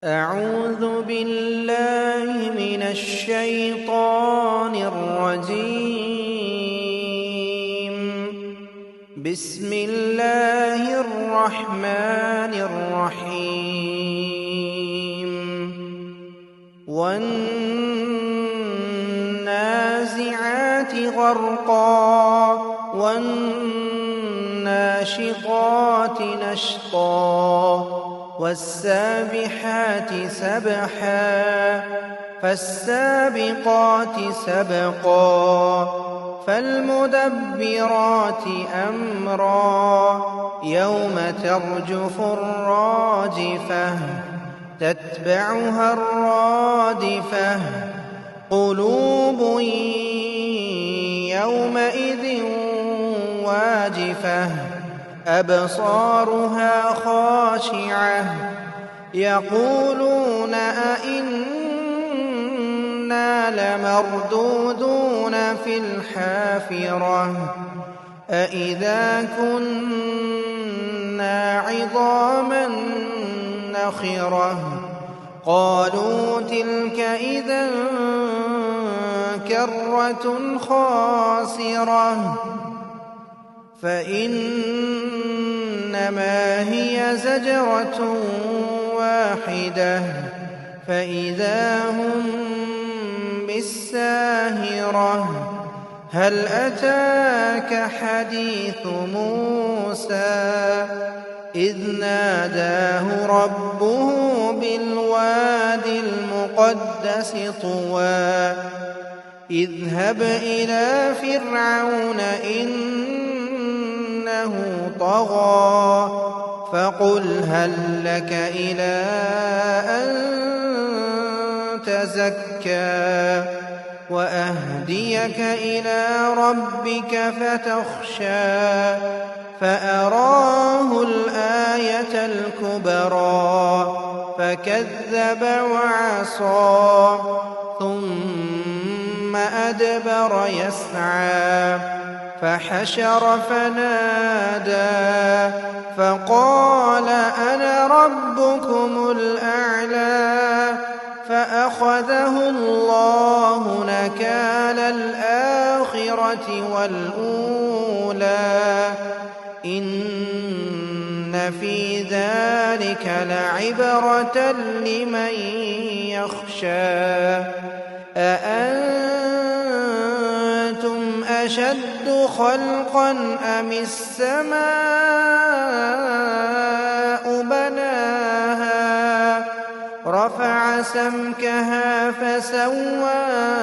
أعوذ بالله من الشيطان الرجيم. بسم الله الرحمن الرحيم. والنازعات غرقا والناشطات نشطا والسابحات سبحا فالسابقات سبقا فالمدبرات أمرا يوم ترجف الراجفة تتبعها الرادفة قلوب يومئذ واجفة أبصارها خاشعة يقولون أئنا لمردودون في الحافرة أئذا كنا عظاما نخرة قالوا تلك إذا كرة خاسرة فإنما هي زجرة واحدة فإذا هم بالساهرة هل أتاك حديث موسى إذ ناداه ربه بالواد المقدس طوى اذهب إلى فرعون إنه طغى فقل هل لك إلى أن تزكى وأهديك إلى ربك فتخشى فأراه الآية الكبرى فكذب وعصى ثم أدبر يسعى فحشر فنادى فقال أنا ربكم الأعلى فأخذه الله نكال الآخرة والأولى إن في ذلك لعبرة لمن يخشى أأنتم أشد خلقا أم السماء بناها رفع سمكها فسواها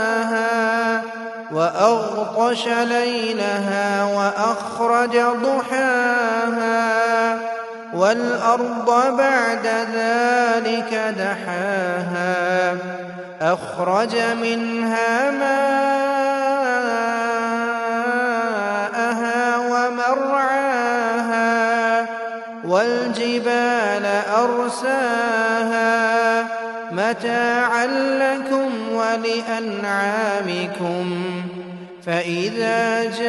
وأغطش ليلها وأخرج ضحاها والأرض بعد ذلك دحاها أخرج منها ماءها ومرعاها والجبال أرساها متاعا لكم ولأنعامكم فإذا جاءت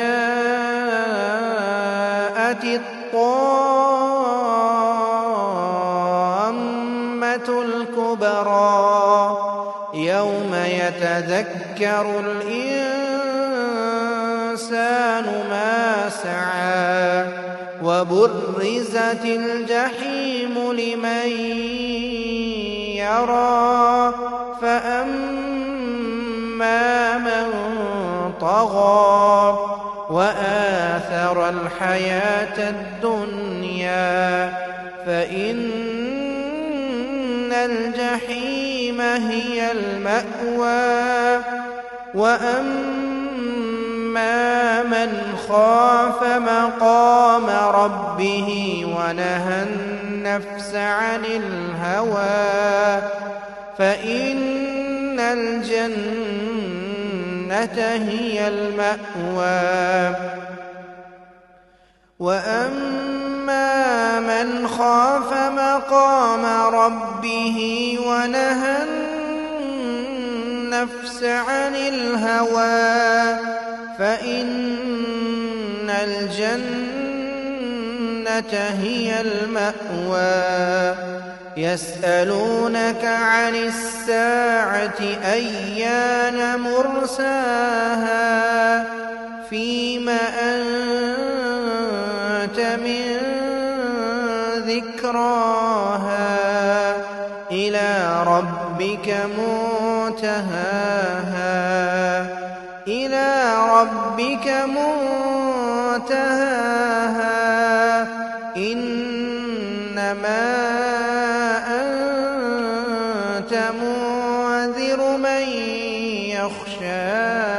الطامة الكبرى يوم يتذكر الإنسان ما سعى وبرزت الجحيم لمن يرى فأما من طغى وآثر الحياة الدنيا فإن الجحيم هي المأوى وأما من خاف مقام ربه ونهى النفس عن الهوى فإن الجنة هي المأوى وأما من خاف مقام ربه ونهى النفس عن الهوى فإن الجنة هي المأوى يسألونك عن الساعة أيان مرساها فيم أنت من ذكراها إلى ربك منتهاها إلى ربك منتهاها إنما أنت منذر من يخشاها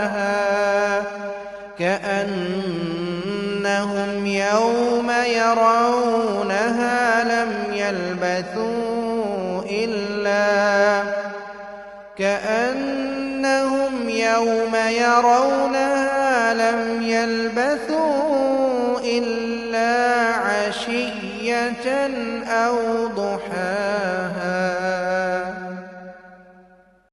كأنهم يوم يرونها لم يلبثوا إلا عشية أو